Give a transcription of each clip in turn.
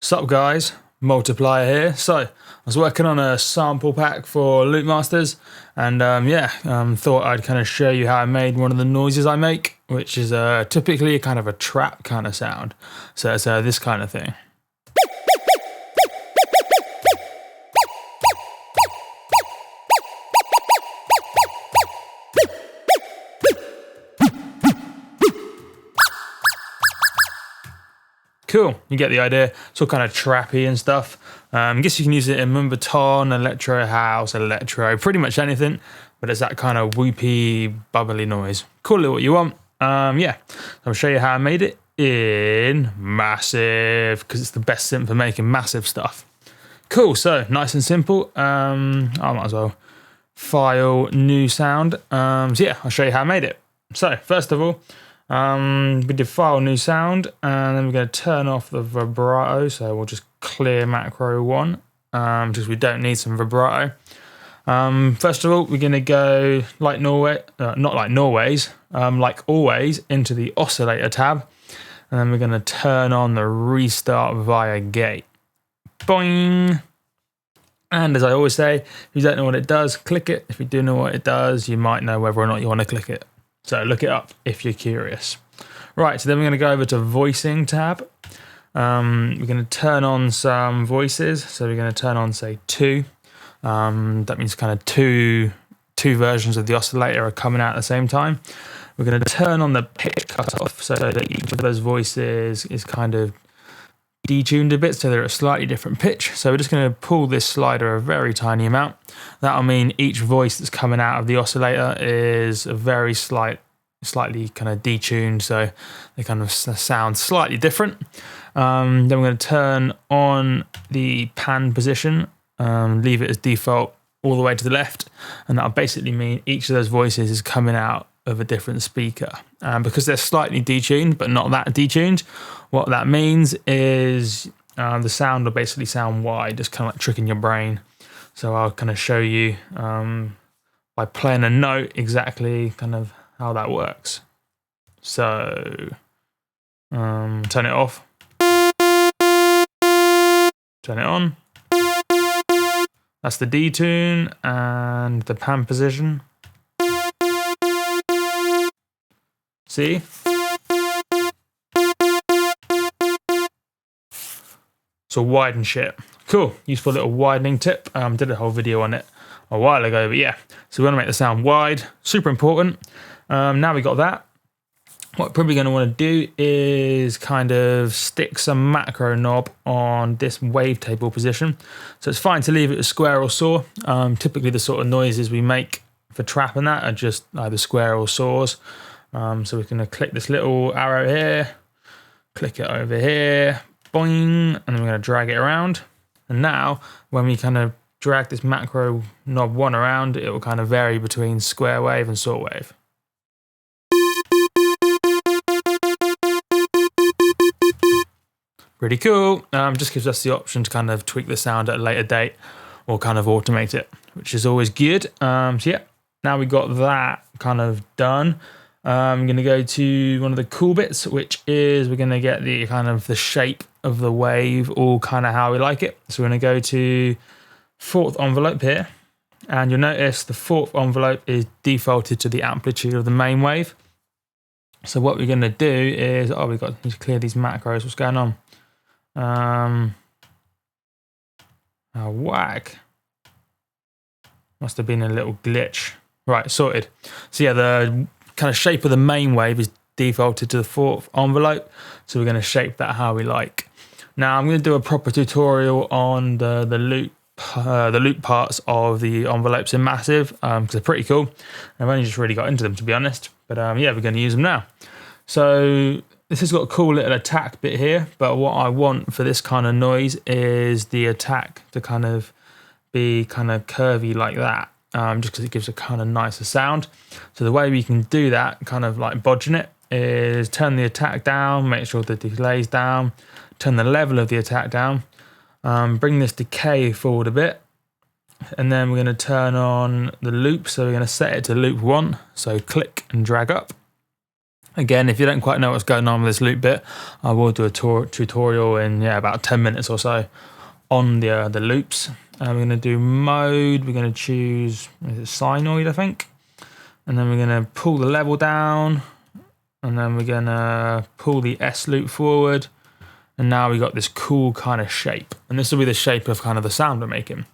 Sup guys, Multiplier here. So I was working on a sample pack for Loopmasters and thought I'd kind of show you how I made one of the noises I make, which is typically kind of a trap kind of sound. So it's this kind of thing. Cool, you get the idea. It's all kind of trappy and stuff. I guess you can use it in Mumbaton, electro house, electro, pretty much anything, but it's that kind of whoopy, bubbly noise. Call it what you want. I'll show you how I made it in Massive, because it's the best synth for making massive stuff. Cool, so nice and simple. I might as well file new sound. I'll show you how I made it. So first of all, we did file new sound, and then we're going to turn off the vibrato. So we'll just clear macro 1, because we don't need some vibrato. First of all, we're going to go like Norway, not like Norway's, like always, into the oscillator tab, and then we're going to turn on the restart via gate. Boing! And as I always say, if you don't know what it does, click it. If you do know what it does, you might know whether or not you want to click it. So look it up if you're curious. Right, so then we're going to go over to voicing tab. We're going to turn on some voices. So we're going to turn on, say, 2. That means kind of two versions of the oscillator are coming out at the same time. We're going to turn on the pitch cutoff so that each of those voices is kind of detuned a bit, so they're at a slightly different pitch. So we're just going to pull this slider a very tiny amount. That'll mean each voice that's coming out of the oscillator is a very slightly kind of detuned, so they kind of sound slightly different. Then we're going to turn on the pan position, leave it as default all the way to the left, and that'll basically mean each of those voices is coming out of a different speaker. Because they're slightly detuned, but not that detuned, what that means is the sound will basically sound wide, just kind of like tricking your brain. So I'll kind of show you by playing a note exactly kind of how that works. So turn it off, turn it on. That's the detune and the pan position. See? So widen shit. Cool, useful little widening tip. Did a whole video on it a while ago, but yeah. So we want to make the sound wide, super important. Now we got that. What we're probably going to want to do is kind of stick some macro knob on this wavetable position. So it's fine to leave it as square or saw. Typically the sort of noises we make for trap and that are just either square or saws. So we're going to click this little arrow here, click it over here, boing, and then we're going to drag it around. And now when we kind of drag this macro knob 1 around, it will kind of vary between square wave and saw wave. Pretty cool. Just gives us the option to kind of tweak the sound at a later date or kind of automate it, which is always good. So yeah, now we got that kind of done. I'm going to go to one of the cool bits, which is we're going to get the kind of the shape of the wave, all kind of how we like it. So we're going to go to 4th envelope here, and you'll notice the 4th envelope is defaulted to the amplitude of the main wave. So what we're going to do is, we've got to clear these macros. What's going on? Whack. Must have been a little glitch. Right, sorted. So yeah, the kind of shape of the main wave is defaulted to the 4th envelope, so we're going to shape that how we like. Now I'm going to do a proper tutorial on the loop parts of the envelopes in Massive, because they're pretty cool. I've only just really got into them, to be honest, but yeah, we're going to use them now. So this has got a cool little attack bit here, but what I want for this kind of noise is the attack to kind of be kind of curvy like that. Just because it gives a kind of nicer sound. So the way we can do that, kind of like bodging it, is turn the attack down, make sure the delay's down, turn the level of the attack down, bring this decay forward a bit, and then we're going to turn on the loop. So we're going to set it to loop 1. So click and drag up. Again, if you don't quite know what's going on with this loop bit, I will do a tutorial in about 10 minutes or so on the loops. We're going to do mode. We're going to choose sinoid, I think, and then we're going to pull the level down, and then we're going to pull the S loop forward, and now we got this cool kind of shape, and this will be the shape of kind of the sound we're making.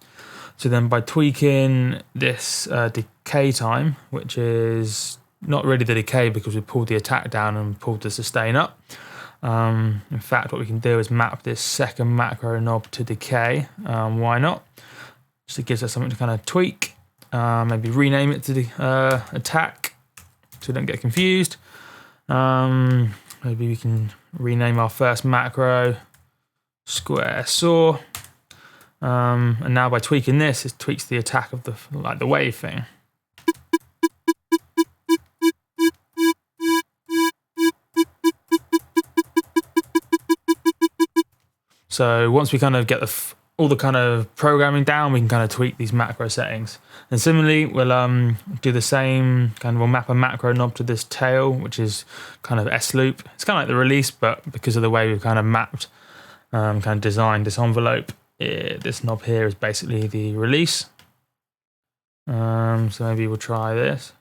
So then by tweaking this decay time, which is not really the decay because we pulled the attack down and pulled the sustain up. In fact, what we can do is map this second macro knob to decay. Why not? Just it gives us something to kind of tweak. Maybe rename it to the attack so we don't get confused. Maybe we can rename our first macro square saw. And now by tweaking this, it tweaks the attack of the wave thing. So once we kind of get all the kind of programming down, we can kind of tweak these macro settings. And similarly, we'll do the same, we'll map a macro knob to this tail, which is kind of S loop. It's kind of like the release, but because of the way we've kind of mapped, kind of designed this envelope, this knob here is basically the release. So maybe we'll try this.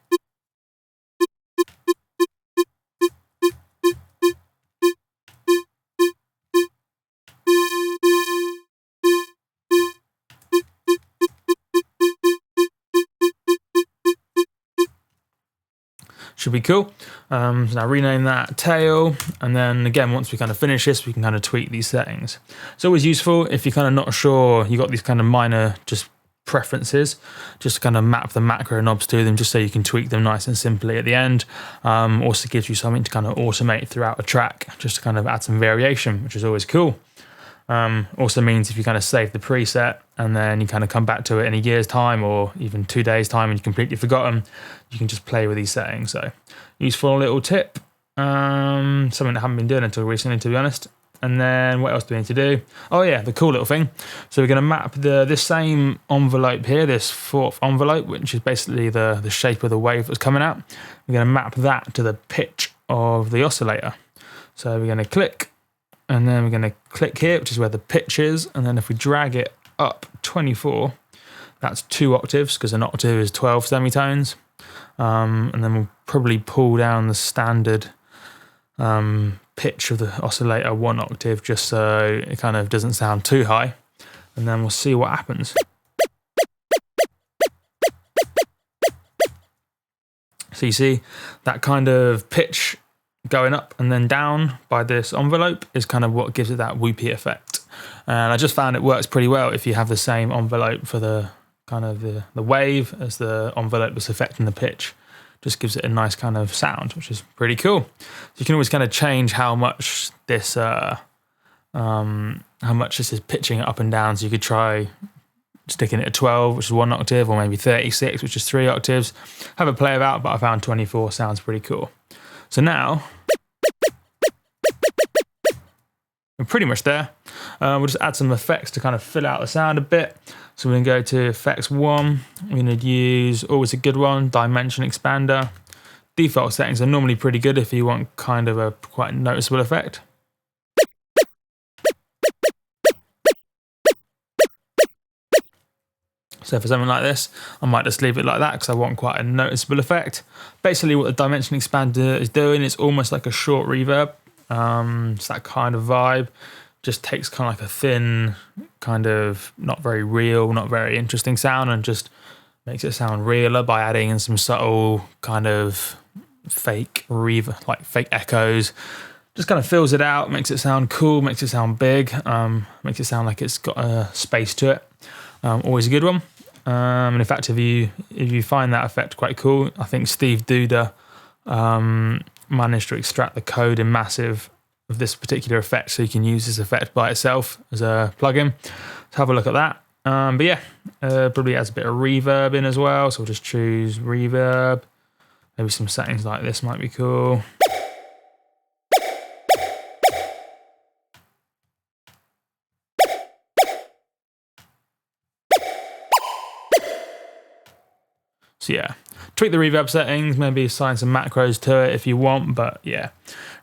Should be cool. So now rename that tail, and then again, once we kind of finish this, we can kind of tweak these settings. It's always useful if you're kind of not sure, you got these kind of minor just preferences, just to kind of map the macro knobs to them, just so you can tweak them nice and simply at the end. Also gives you something to kind of automate throughout a track, just to kind of add some variation, which is always cool. Also means if you kind of save the preset and then you kind of come back to it in a year's time or even 2 days time and you completely forgotten, you can just play with these settings. So useful little tip, something I haven't been doing until recently, to be honest. And then what else do we need to do? Oh yeah, the cool little thing. So we're going to map this same envelope here, this fourth envelope, which is basically the shape of the wave that's coming out. We're going to map that to the pitch of the oscillator. So we're going to click, and then we're going to click here, which is where the pitch is. And then if we drag it up 24, that's 2 octaves, because an octave is 12 semitones. And then we'll probably pull down the standard pitch of the oscillator 1 octave, just so it kind of doesn't sound too high. And then we'll see what happens. So you see that kind of pitch going up and then down by this envelope is kind of what gives it that whoopy effect. And I just found it works pretty well if you have the same envelope for the kind of the wave as the envelope that's affecting the pitch. Just gives it a nice kind of sound, which is pretty cool. So you can always kind of change how much this is pitching it up and down. So you could try sticking it at 12, which is 1 octave, or maybe 36, which is 3 octaves. Have a play about, but I found 24 sounds pretty cool. So now we're pretty much there. We'll just add some effects to kind of fill out the sound a bit. So we're going to go to effects 1. We're going to use, always a good one, dimension expander. Default settings are normally pretty good if you want kind of a quite noticeable effect. So for something like this, I might just leave it like that because I want quite a noticeable effect. Basically what the dimension expander is doing is almost like a short reverb. It's that kind of vibe. Just takes kind of like a thin, kind of not very real, not very interesting sound and just makes it sound realer by adding in some subtle kind of fake reverb, like fake echoes. Just kind of fills it out, makes it sound cool, makes it sound big, makes it sound like it's got a space to it. Always a good one. And in fact, if you find that effect quite cool, I think Steve Duda managed to extract the code in Massive of this particular effect, so you can use this effect by itself as a plugin. So have a look at that. But yeah, probably adds a bit of reverb in as well. So we'll just choose reverb. Maybe some settings like this might be cool. So yeah, tweak the reverb settings, maybe assign some macros to it if you want, but yeah,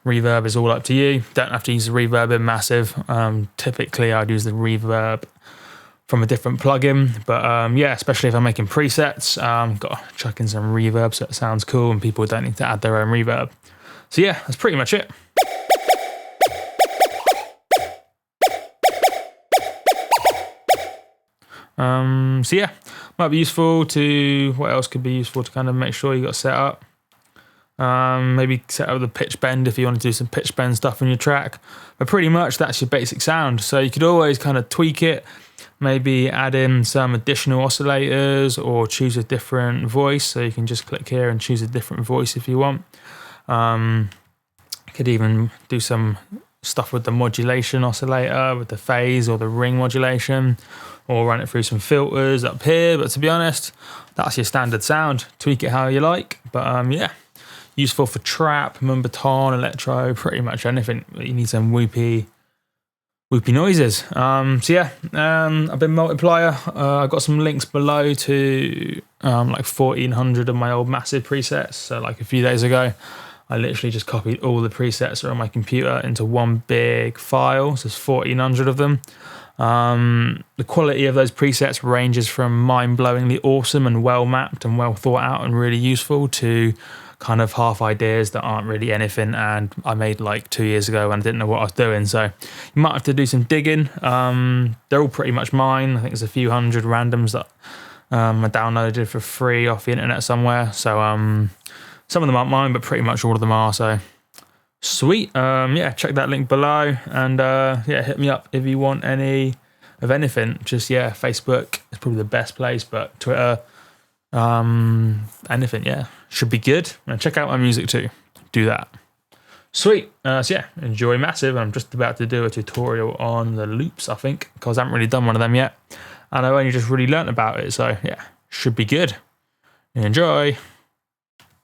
reverb is all up to you. Don't have to use the reverb in Massive. Typically I'd use the reverb from a different plugin, but yeah, especially if I'm making presets, got to chuck in some reverb so it sounds cool and people don't need to add their own reverb. So yeah, that's pretty much it. So yeah, might be useful to, what else could be useful to kind of make sure you got set up. Maybe set up the pitch bend if you want to do some pitch bend stuff in your track. But pretty much that's your basic sound. So you could always kind of tweak it, maybe add in some additional oscillators or choose a different voice. So you can just click here and choose a different voice if you want. Could even do some stuff with the modulation oscillator, with the phase or the ring modulation, or run it through some filters up here. But to be honest, that's your standard sound. Tweak it how you like. But yeah, useful for trap, mumbaton, electro, pretty much anything. You need some whoopy noises. So yeah, I've been multiplier. I've got some links below to like 1400 of my old Massive presets. So like a few days ago, I literally just copied all the presets that are on my computer into one big file. So there's 1400 of them. The quality of those presets ranges from mind-blowingly awesome and well mapped and well thought out and really useful to kind of half ideas that aren't really anything, and I made like 2 years ago and I didn't know what I was doing. So you might have to do some digging. They're all pretty much mine. I think there's a few hundred randoms that I downloaded for free off the internet somewhere. So some of them aren't mine, but pretty much all of them are. So sweet. Yeah, check that link below, and yeah, hit me up if you want any of anything. Just yeah, Facebook is probably the best place, but Twitter, anything, yeah, should be good. And check out my music too. Do that. Sweet. So yeah, enjoy Massive. I'm just about to do a tutorial on the loops, I think, because I haven't really done one of them yet, and I've only just really learnt about it. So yeah, should be good. Enjoy.